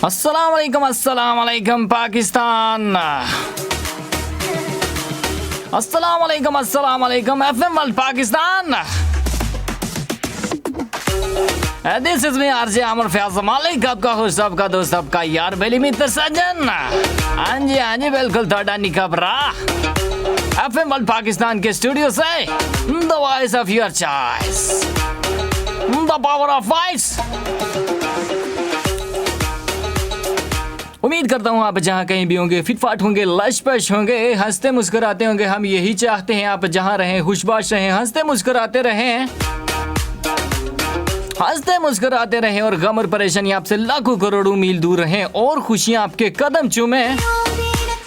अस्सलाम वालेकुम पाकिस्तान। अस्सलाम वालेकुम FM world Pakistan. This is me RJ Aamir Fayaz Malik, आपका होस्ट, आपका दोस्त, आपका यार बेली मित्र सज्जन। हाँ जी बिल्कुल थोड़ा निकबरा एफएम वर्ल्ड पाकिस्तान के स्टूडियो से the voice of your choice, the power of voice. उम्मीद करता हूँ आप जहाँ कहीं भी होंगे फिटफाट होंगे, लश-पश होंगे, हंसते मुस्कुराते होंगे। हम यही चाहते हैं आप जहाँ रहें खुशबाश रहें, हंसते मुस्कुराते रहें, हंसते मुस्कुराते रहें और गम और परेशानी आपसे लाखों करोड़ों मील दूर रहें और खुशियाँ आपके कदम चूमें।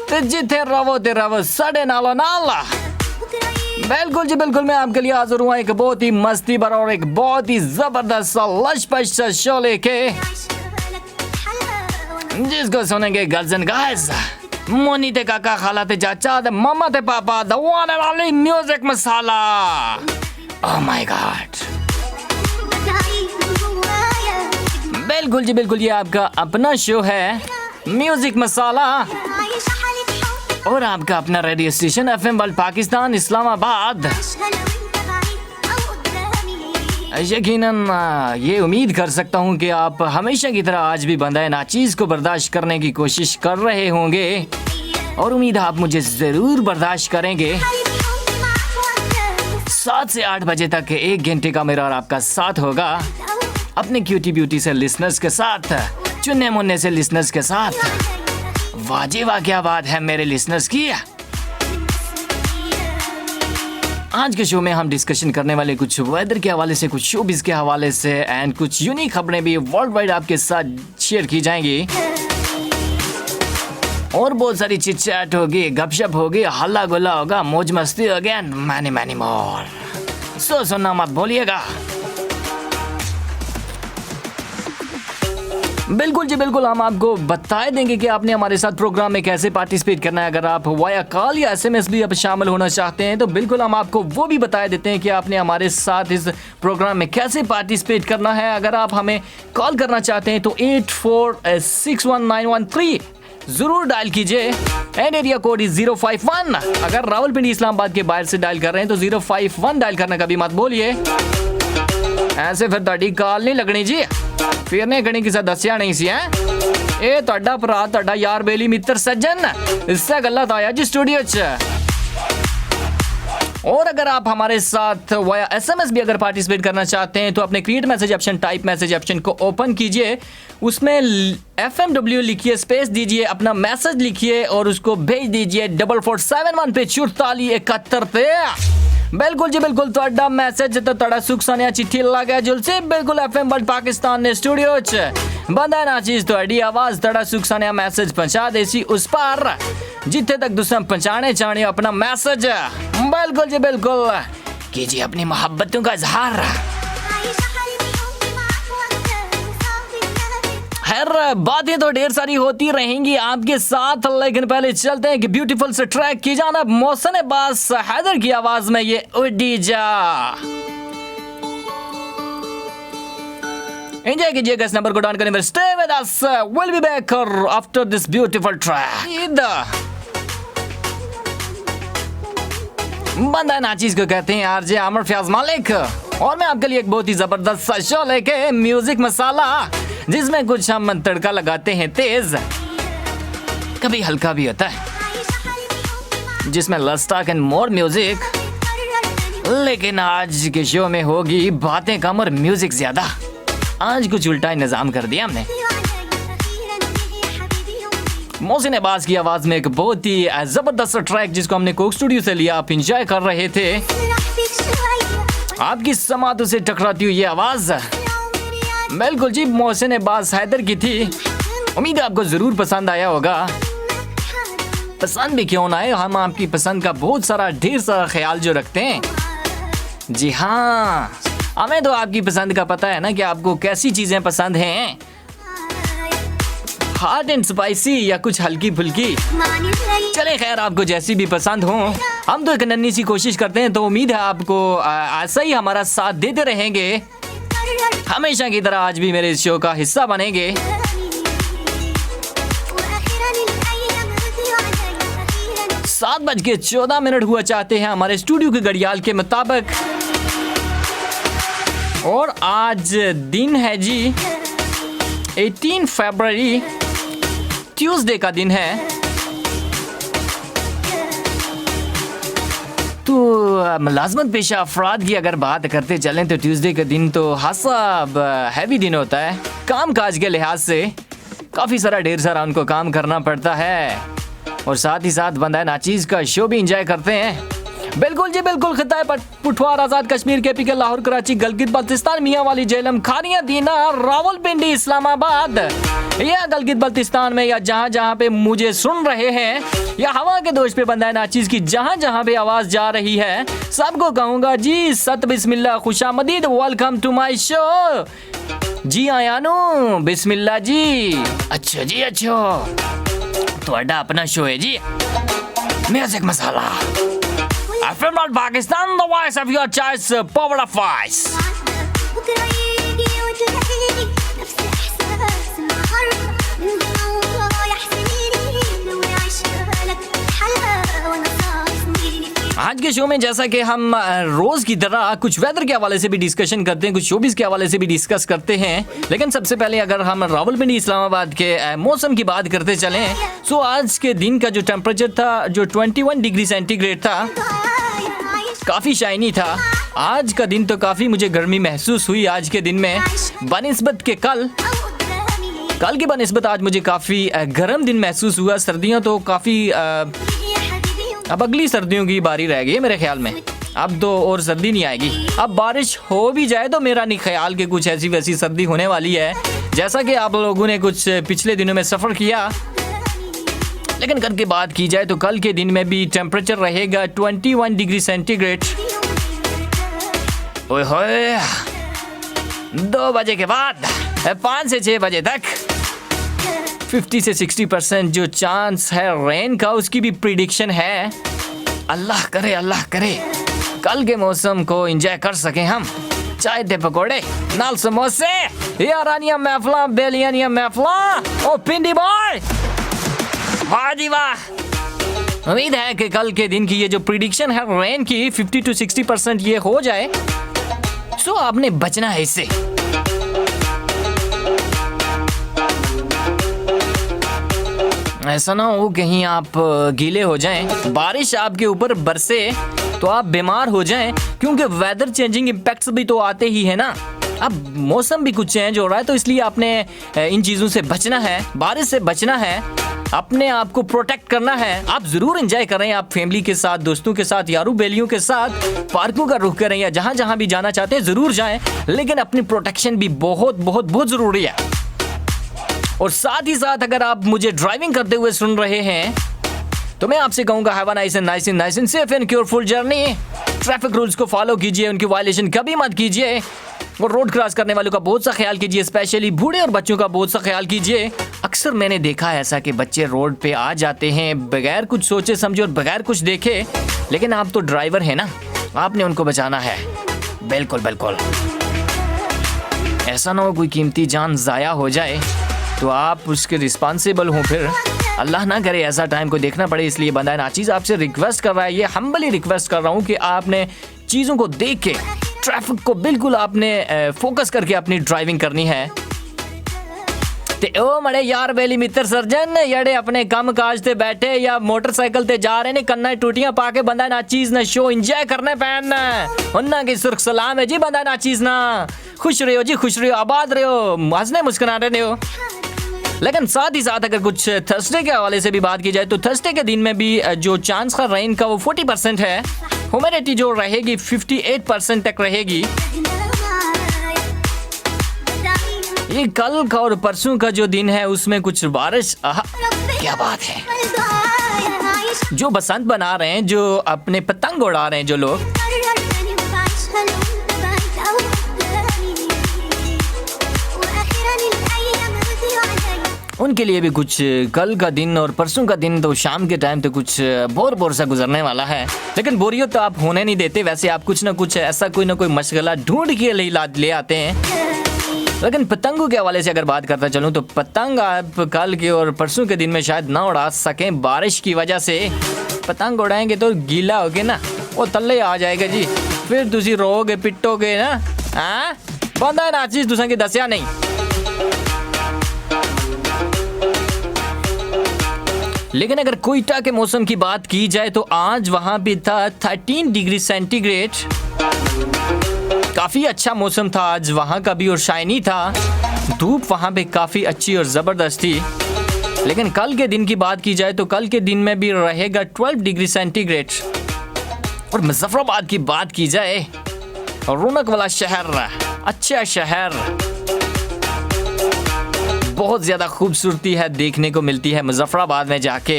तो जिथे रवो ते रवो सड़े नाला नाला। बिल्कुल जी बिल्कुल, मैं आपके लिए हाजिर हुआ एक बहुत ही मस्ती भरा और एक बहुत ही जबरदस्त सा लश-पश सा शो लेके, जिसको सुनेंगे गर्ल्स एंड गाइस, मोनी ते काका, खाला ते चाचा, ते मामा ते पापा, the one and only music masala. Oh my God. बिल्कुल जी बिल्कुल, ये आपका अपना शो है म्यूजिक मसाला और आपका अपना radio station FM world Pakistan Islamabad. यकीनन ये उम्मीद कर सकता हूँ कि आप हमेशा की तरह आज भी बंदा नाचीज़ को बर्दाश्त करने की कोशिश कर रहे होंगे और उम्मीद है आप मुझे ज़रूर बर्दाश्त करेंगे। 7 से 8 बजे तक 1 घंटे का मेरा और आपका साथ होगा अपने क्यूटी ब्यूटी से लिसनर्स के साथ, चुन्ने मुन्ने से लिसनर्स के साथ। वाह क्या बात है मेरे लिसनर्स की। आज के शो में हम डिस्कशन करने वाले कुछ वेदर के हवाले से, कुछ शोबिज के हवाले से एंड कुछ यूनिक खबरें भी वर्ल्ड वाइड आपके साथ शेयर की जाएंगी और बहुत सारी चिट चैट होगी, गपशप होगी, हल्ला गुल्ला होगा, मौज मस्ती होगी एंड मैनी मोर। सो सुनना मत भूलिएगा। बिल्कुल जी बिल्कुल, हम आपको बता देंगे कि आपने हमारे साथ प्रोग्राम में कैसे पार्टिसिपेट करना है। अगर आप वाया कॉल या एसएमएस भी आप शामिल होना चाहते हैं तो बिल्कुल हम आपको वो भी बता देते हैं कि आपने हमारे साथ इस प्रोग्राम में कैसे पार्टिसिपेट करना है। अगर आप हमें कॉल करना चाहते हैं तो 84619113 जरूर डायल कीजिए एंड एरिया कोड इज 051। अगर रावलपिंडी इस्लामाबाद के बाहर से डायल कर रहे हैं तो 051 डायल करना कभी मत बोलिए, ऐसे फिर ਤੁਹਾਡੀ कॉल नहीं लगनी जी। फिर ने गणी किसी दसिया नहीं सी है। ये ਤੁਹਾਡਾ ਭਰਾ, ਤੁਹਾਡਾ यार बेली मित्र सज्जन इससे गलत आया जी स्टूडियो च। और अगर आप हमारे साथ वाया एसएमएस भी अगर पार्टिसिपेट करना चाहते हैं तो अपने create message option, type message option को ओपन कीजिए, उसमें FMW लिखिए, स्पेस दीजिए, अपना मैसेज लिखिए और उसको भेज दीजिए 4471 पे 4471 पे। बिल्कुल जी बिल्कुल, ਤੁਹਾਡਾ मैसेज तो ਤੁਹਾਡਾ सुख सनिया चिट्ठी लगा जुलसे बिल्कुल एफएम वर्ल्ड पाकिस्तान ने स्टूडियो च बंदा ना चीज ਤੁਹਾਡੀ आवाज ਤੁਹਾਡਾ सुख सनिया मैसेज पहुंचा देसी उस पार जिथे तक दूसरा पहुंचाने चाहे अपना मैसेज। बिल्कुल जी बिल्कुल, कीजिए अपनी मोहब्बतों का इजहार। खैर बातें तो ढेर सारी होती रहेंगी आपके साथ, लेकिन पहले चलते हैं कि ब्यूटीफुल से ट्रैक की जाना मौसम बास हैदर की आवाज में ये उड़ी जा। एंजॉय कीजिएगा इस नंबर को डाउन करने में। Stay with us, will be back after this beautiful track. बंदा नाचीज को कहते हैं आरजे आमिर फयाज मालिक और मैं आपके लिए एक बहुत ही जबरदस्त सा शो लेके म्यूजिक मसाला, जिसमें कुछ हम तड़का लगाते हैं तेज, कभी हल्का भी होता है, जिसमें let's talk and more music. लेकिन आज के शो में होगी बातें कम और म्यूजिक ज्यादा। आज कुछ उल्टा इंतजाम कर दिया हमने। मोहसिन अब्बास की आवाज में एक बहुत ही जबरदस्त ट्रैक जिसको हमने कोक स्टूडियो से लिया, आप एंजॉय कर रहे थे। आपकी समातों से टकराती हुई ये आवाज बिल्कुल जी मोहसिन अब्बास हैदर की थी। उम्मीद है आपको जरूर पसंद आया होगा। पसंद भी क्यों ना आए, हम आपकी पसंद का बहुत सारा ढेर सारा ख्याल जो रखते हैं। जी हाँ, हमें तो आपकी पसंद का पता है ना कि आपको कैसी चीजें पसंद हैं, हॉट एंड स्पाइसी या कुछ हल्की फुल्की। चले खैर, आपको जैसी भी पसंद हो, हम तो एक नन्ही सी कोशिश करते हैं, तो उम्मीद है आपको ऐसा ही हमारा साथ देते रहेंगे। हमेशा की तरह आज भी मेरे इस शो का हिस्सा बनेंगे। 7:14 हुआ चाहते हैं हमारे स्टूडियो के घड़ियाल के मुताबिक। और आज दिन है जी 18 फरवरी, ट्यूसडे का दिन है। तो मुलाजमत पेशा अफराद की अगर बात करते चलें तो ट्यूसडे का दिन तो खासा हैवी दिन होता है। काम काज के लिहाज से काफ़ी सारा ढेर सारा उनको काम करना पड़ता है और साथ ही साथ बंदा नाचीज़ का शो भी इंजॉय करते हैं। बिल्कुल जी बिल्कुल। खिताए पुठवार, आज़ाद कश्मीर, केपीके, लाहौर, कराची, गलगित बल्तिस्तान, मियाँ वाली, जेलम, खानिया, दीना, रावलपिंडी, इस्लामाबाद या गलगित बल्तिस्तान में या जहाँ जहाँ पे मुझे सुन रहे हैं या हवा के दोष पे बंदा नाचीज़ की जहाँ जहाँ पे आवाज़ जा रही है, सबको कहूँगा जी सत बिस्मिल्लाह, खुशामदीद, वेलकम टू माई शो। जी आयानो बिस्मिल्लाह जी। अच्छा जी अच्छा, ਤੁਹਾਡਾ अपना शो है जी music Masala. FM Not Pakistan, the voice of your choice, power of voice. आज के शो में जैसा कि हम रोज की तरह कुछ वेदर के हवाले से भी डिस्कशन करते हैं, कुछ शोबिस के हवाले से भी डिस्कस करते हैं, लेकिन सबसे पहले अगर हम रावलपिंडी इस्लामाबाद के मौसम की बात करते चलें तो आज के दिन का जो टेम्परेचर था, जो 21 डिग्री सेंटीग्रेड था, काफ़ी शाइनी था। आज का दिन तो काफ़ी मुझे गर्मी महसूस हुई आज के दिन में बनिस्बत के कल की बनिस्बत आज मुझे काफ़ी गर्म दिन महसूस हुआ। सर्दियाँ तो काफ़ी अब अगली सर्दियों की बारी रह गई है मेरे ख्याल में। अब तो और सर्दी नहीं आएगी। अब बारिश हो भी जाए तो मेरा नहीं ख्याल कि कुछ ऐसी वैसी सर्दी होने वाली है जैसा कि आप लोगों ने कुछ पिछले दिनों में सफ़र किया। लेकिन कल की बात की जाए तो कल के दिन में भी टेम्परेचर रहेगा 21 डिग्री सेंटीग्रेड। ओए होए, 2 बजे के बाद 5 से 6 बजे तक 50 से 60% जो चांस है रेन का, उसकी भी प्रिडिक्शन है। अल्लाह करे कल के मौसम को एंजॉय कर सकें हम। चाय ते पकोड़े नाल समोसे या रानिया महफला, बेलियानिया महफला, ओ पिंडी बॉय, वाह जी वाह। उम्मीद है कि कल के दिन की ये जो प्रिडिक्शन है रेन की 50 to 60% ये हो जाए। सो आपने बचना है इससे। ऐसा ना हो कहीं आप गीले हो जाएं, बारिश आपके ऊपर बरसे तो आप बीमार हो जाएं, क्योंकि वेदर चेंजिंग इम्पैक्ट्स भी तो आते ही है ना। अब मौसम भी कुछ चेंज हो रहा है तो इसलिए आपने इन चीज़ों से बचना है, बारिश से बचना है, अपने आप को प्रोटेक्ट करना है। आप ज़रूर एंजॉय करें, आप फैमिली के साथ, दोस्तों के साथ, यारों बेलियों के साथ पार्कों का रुख करें या जहाँ जहाँ भी जाना चाहते हैं ज़रूर जाएं, लेकिन अपनी प्रोटेक्शन भी बहुत बहुत बहुत ज़रूरी है। और साथ ही साथ अगर आप मुझे ड्राइविंग करते हुए सुन रहे हैं तो मैं आपसे कहूँगा have a nice and safe and careful journey. Traffic rules को फॉलो कीजिए, उनकी वायलेशन कभी मत कीजिए और रोड क्रॉस करने वालों का बहुत सा ख्याल कीजिए, स्पेशली बूढ़े और बच्चों का बहुत सा ख्याल कीजिए। अक्सर मैंने देखा है ऐसा कि बच्चे रोड पे आ जाते हैं बगैर कुछ सोचे समझे और बगैर कुछ देखे, लेकिन आप तो ड्राइवर हैं ना, आपने उनको बचाना है। बिल्कुल बिल्कुल, ऐसा ना हो कोई कीमती जान ज़ाया हो जाए तो आप उसके रिस्पॉन्सिबल हों, फिर अल्लाह ना करे ऐसा टाइम को देखना पड़े। इसलिए बंदा नाचीज़ आपसे रिक्वेस्ट कर रहा है, ये हम्बली रिक्वेस्ट कर रहा हूँ कि आपने चीज़ों को देख के, ट्रैफिक को बिल्कुल आपने फोकस करके अपनी ड्राइविंग करनी है। ते ओ मड़े यार बेली मित्र सर्जन यड़े अपने कम काज ते बैठे या मोटरसाइकिल ते जा रहे ने, कन्ना टूटियां पाके बंदा नाचीज़ ना शो इंजॉय करने पैन उन्ना की सुर्ख सलाम है जी। बंदा नाचीज़ ना खुश रहो जी, खुश रहो, आबाद रहो, हंसने मुस्कुरा रहे हो। लेकिन साथ ही साथ अगर कुछ थर्सडे के हवाले से भी बात की जाए तो थर्सडे के दिन में भी जो चांस का रेन का वो 40% है। ह्यूमिडिटी जो रहेगी 58% तक रहेगी। ये कल का और परसों का जो दिन है उसमें कुछ बारिश, क्या बात है। जो बसंत बना रहे हैं, जो अपने पतंग उड़ा रहे हैं जो लोग, उनके लिए भी कुछ कल का दिन और परसों का दिन तो शाम के टाइम तो कुछ बोर सा गुजरने वाला है। लेकिन बोरियत तो आप होने नहीं देते, वैसे आप कुछ ना कुछ ऐसा कोई ना कोई मशगला ढूंढ के ले आते हैं। लेकिन पतंगों के हवाले से अगर बात करता चलूँ तो पतंग आप कल के और परसों के दिन में शायद ना उड़ा सकें बारिश की वजह से, पतंग उड़ाएंगे तो गीला हो गया ना, वो थल्ले आ जाएगा जी, फिर तुसी रोगे पिटोगे ना। हाँ बंदा नाचीज तुसा की दसिया नहीं। लेकिन अगर कोयटा के मौसम की बात की जाए तो आज वहां भी था 13 डिग्री सेंटीग्रेड। काफी अच्छा मौसम था आज वहां का भी और शाइनी था। धूप वहां पे काफी अच्छी और जबरदस्त थी। लेकिन कल के दिन की बात की जाए तो कल के दिन में भी रहेगा 12 डिग्री सेंटीग्रेड। और मुजफ्फराबाद की बात की जाए, रौनक वाला शहर, अच्छा शहर, बहुत ज्यादा खूबसूरती है देखने को मिलती है मुजफ्फराबाद में जाके।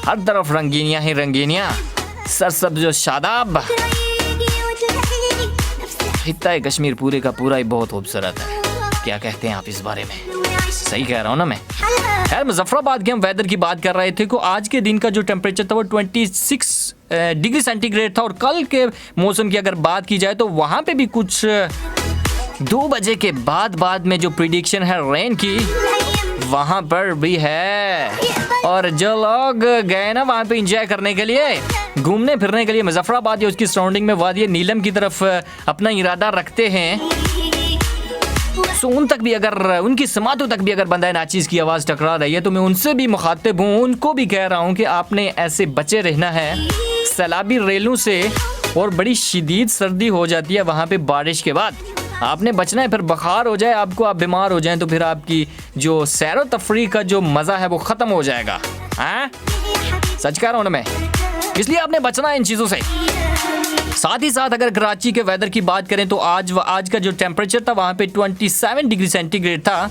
हर तरफ रंगीनियां ही रंगीनियां, सरसब्ज और शादाब। खित्ता कश्मीर पूरे का पूरा ही बहुत खूबसूरत है। क्या कहते हैं आप इस बारे में? सही कह रहा हूँ ना मैं? खैर मुजफ्फराबाद के हम वेदर की बात कर रहे थे कि आज के दिन का जो टेम्परेचर था वो 26 डिग्री सेंटीग्रेड था। और कल के मौसम की अगर बात की जाए तो वहां पे भी कुछ 2 बजे के बाद में जो प्रिडिक्शन है रेन की, वहां पर भी है। और जो लोग गए ना वहां पे एंजॉय करने के लिए, घूमने फिरने के लिए मुजफ्फराबाद या उसकी सराउंडिंग में वादी नीलम की तरफ अपना इरादा रखते हैं, तो उन तक भी अगर, उनकी समातों तक भी अगर बंदा नाचीज की आवाज़ टकरा रही है तो मैं उनसे भी मुखातिब हूँ, उनको भी कह रहा हूँ कि आपने ऐसे बचे रहना है सैलाबी रेलों से। और बड़ी शदीद सर्दी हो जाती है वहाँ पे बारिश के बाद, आपने बचना है। फिर बुखार हो जाए आपको, आप बीमार हो जाएं तो फिर आपकी जो सैरो तफरी का जो मज़ा है वो ख़त्म हो जाएगा। हाँ सच कह रहा हूँ ना मैं, इसलिए आपने बचना है इन चीज़ों से। साथ ही साथ अगर कराची के वेदर की बात करें तो आज का जो टेम्परेचर था वहाँ पे 27 डिग्री सेंटीग्रेड था।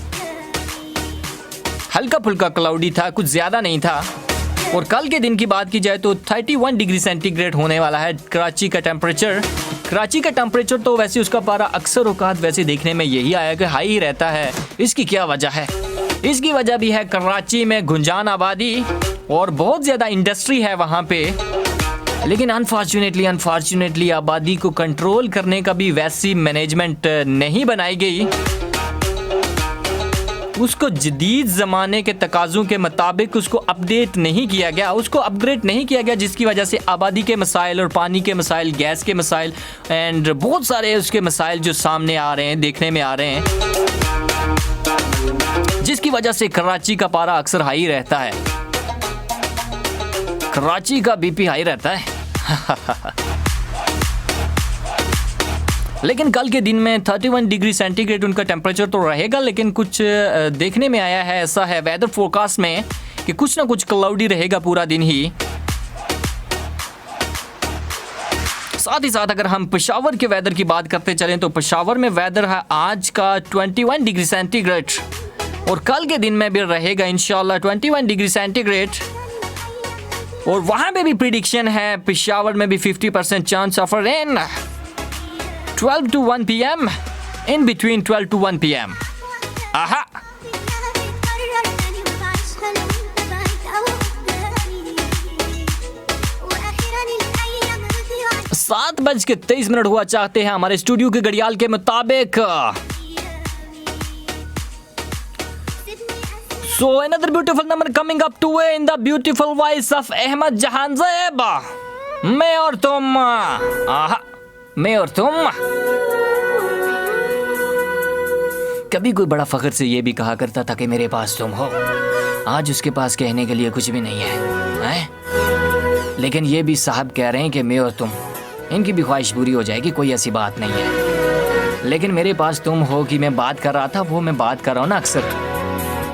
हल्का फुल्का क्लाउडी था, कुछ ज़्यादा नहीं था। और कल के दिन की बात की जाए तो 31 डिग्री सेंटीग्रेड होने वाला है कराची का टेम्परेचर। कराची का टेम्परेचर तो वैसे उसका पारा अक्सर औकात वैसे देखने में यही आया कि हाई ही रहता है। इसकी क्या वजह है? इसकी वजह भी है कराची में गुंजान आबादी और बहुत ज़्यादा इंडस्ट्री है वहाँ पे। लेकिन अनफॉर्चुनेटली आबादी को कंट्रोल करने का भी वैसी मैनेजमेंट नहीं बनाई गई, उसको जदीद ज़माने के तकाज़ों के मुताबिक उसको अपडेट नहीं किया गया, उसको अपग्रेड नहीं किया गया, जिसकी वजह से आबादी के मसाइल और पानी के मसाइल, गैस के मसाइल एंड बहुत सारे उसके मसाइल जो सामने आ रहे हैं, देखने में आ रहे हैं, जिसकी वजह से कराची का पारा अक्सर हाई रहता है। कराची का बीपी हाई रहता है। लेकिन कल के दिन में 31 डिग्री सेंटीग्रेड उनका टेम्परेचर तो रहेगा, लेकिन कुछ देखने में आया है, ऐसा है वेदर फोरकास्ट में कि कुछ ना कुछ क्लाउडी रहेगा पूरा दिन ही। साथ ही साथ अगर हम पेशावर के वेदर की बात करते चलें तो पेशावर में वेदर है आज का 21 डिग्री सेंटीग्रेड और कल के दिन में भी रहेगा इंशाल्लाह 21 डिग्री सेंटीग्रेड। और वहां पे भी प्रिडिक्शन है पेशावर में भी 50% chance of rain 12 to 1 p.m. in between 12 to 1 p.m. आहा 7:23 हुआ चाहते हैं हमारे स्टूडियो के घड़ियाल के मुताबिक। So another beautiful number coming up to in the beautiful voice of Ahmad जहान ज़ैब। मैं और तुम, आहा मैं और तुम। कभी कोई बड़ा फख्र से ये भी कहा करता था कि मेरे पास तुम हो। आज उसके पास कहने के लिए कुछ भी नहीं है, हैं? लेकिन ये भी साहब कह रहे हैं कि मैं और तुम, इनकी भी ख्वाहिश पूरी हो जाएगी, कोई ऐसी बात नहीं है। लेकिन मेरे पास तुम हो कि मैं बात कर रहा था, वो मैं बात कर रहा हूँ ना अक्सर,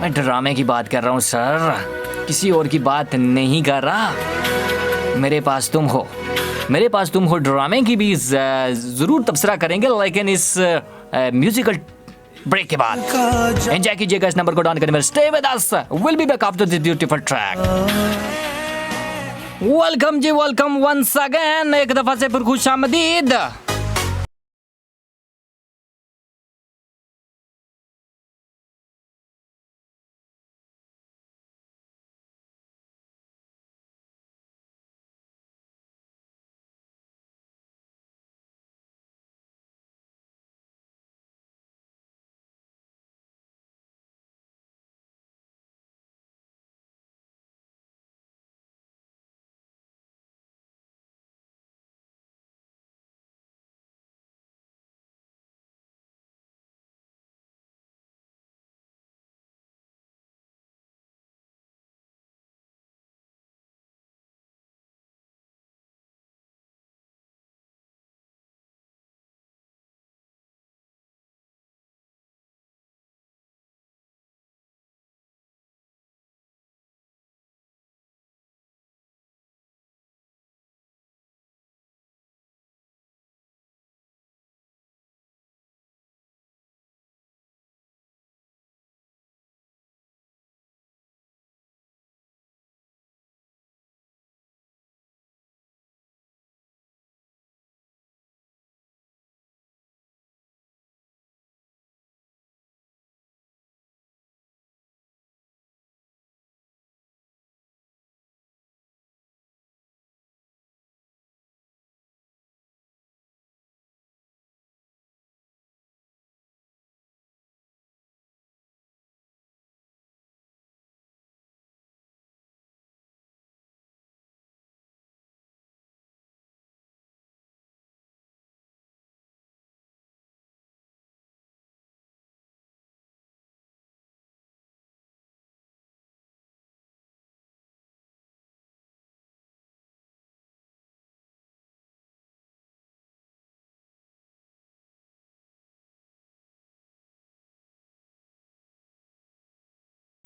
मैं ड्रामे की बात कर रहा हूँ सर, किसी और की बात नहीं कर रहा। मेरे पास तुम हो, मेरे पास तुम हो ड्रामे की भी ज़रूर तबसरा करेंगे, लेकिन इस म्यूजिकल ब्रेक के बाद एंजॉय कीजिएगा इस नंबर को डाउन करने में। Stay with us, will be back after this beautiful track. Welcome जी, वेलकम वंस अगेन, एक दफा से फिर खुशामदीद।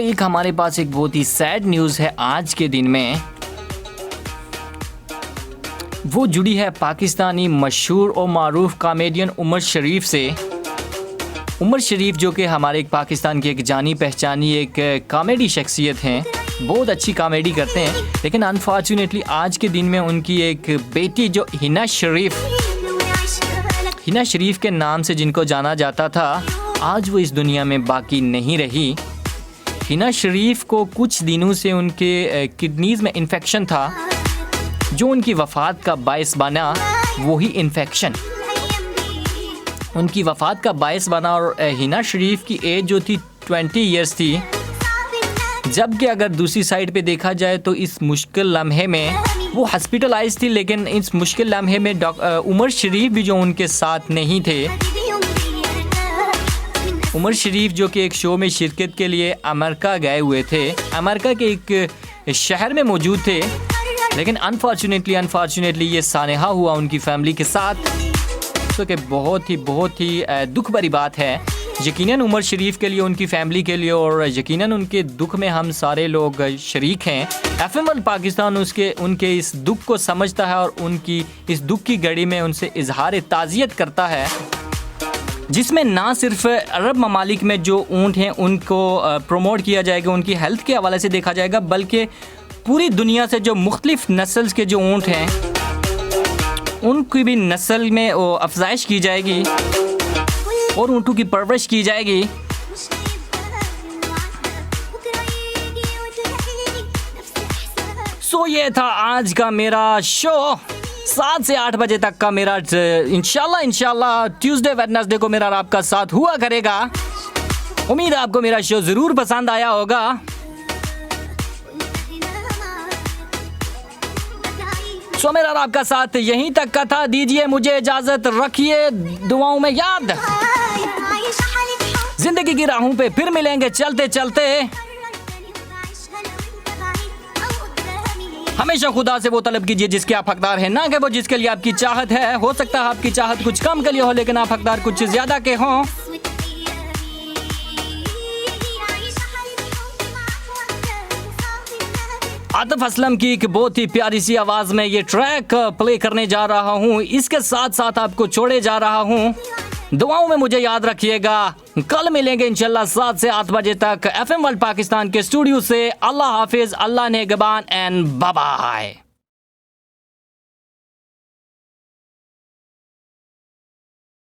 एक हमारे पास एक बहुत ही सैड न्यूज़ है आज के दिन में। वो जुड़ी है पाकिस्तानी मशहूर और मारूफ कॉमेडियन उमर शरीफ से। उमर शरीफ जो कि हमारे पाकिस्तान की एक जानी पहचानी एक कॉमेडी शख्सियत हैं, बहुत अच्छी कॉमेडी करते हैं, लेकिन अनफॉर्चुनेटली आज के दिन में उनकी एक बेटी जो हिना शरीफ के नाम से जिनको जाना जाता था, आज वो इस दुनिया में बाकी नहीं रही। हिना शरीफ को कुछ दिनों से उनके किडनीज़ में इन्फेक्शन था, जो उनकी वफ़ात का बायस बना। वही इन्फेक्शन उनकी वफ़ात का बायस बना। और हिना शरीफ की एज जो थी 20 ईयर्स थी, जबकि अगर दूसरी साइड पे देखा जाए तो इस मुश्किल लम्हे में वो हॉस्पिटलाइज थी, लेकिन इस मुश्किल लम्हे में उमर शरीफ भी जो उनके साथ नहीं थे। उमर शरीफ जो कि एक शो में शिरकत के लिए अमेरिका गए हुए थे, अमेरिका के एक शहर में मौजूद थे, लेकिन अनफॉर्चुनेटली ये सानेहा हुआ उनकी फैमिली के साथ, तो कि बहुत ही दुख भरी बात है यकीनन उमर शरीफ के लिए, उनकी फैमिली के लिए, और यकीनन उनके दुख में हम सारे लोग शरीक हैं। FM वर्ल्ड पाकिस्तान उनके इस दुख को समझता है और उनकी इस दुख की घड़ी में उनसे इजहार ताज़ियत करता है, जिसमें ना सिर्फ अरब ममालिक में जो ऊँट हैं उनको प्रमोट किया जाएगा, उनकी हेल्थ के हवाले से देखा जाएगा, बल्कि पूरी दुनिया से जो मुख्तलिफ नस्ल के जो ऊँट हैं उनकी भी नस्ल में अफजाइश की जाएगी और ऊँटों की परवरिश की जाएगी। सो ये था आज का मेरा शो। 7 से 8 बजे तक का मेरा इंशाल्लाह ट्यूसडे वेडनेसडे को मेरा और आपका साथ हुआ करेगा। उम्मीद है आपको मेरा शो ज़रूर पसंद आया होगा। सो मेरा और आपका साथ यहीं तक का था। दीजिए मुझे इजाज़त, रखिए दुआओं में याद। जिंदगी की राहों पे फिर मिलेंगे चलते चलते। हमेशा खुदा से वो तलब कीजिए जिसके आप हकदार हैं, ना कि वो जिसके लिए आपकी चाहत है। हो सकता है आपकी चाहत कुछ कम के लिए हो, लेकिन आप हकदार कुछ ज्यादा के हों। आतिफ असलम की एक बहुत ही प्यारी सी आवाज में ये ट्रैक प्ले करने जा रहा हूँ। इसके साथ साथ आपको छोड़े जा रहा हूँ। दुआओं में मुझे याद रखिएगा। कल मिलेंगे इंशाल्लाह 7 से 8 बजे तक FM वर्ल्ड पाकिस्तान के स्टूडियो से। अल्लाह हाफिज, अल्लाह नेगबान एंड बाय बाय।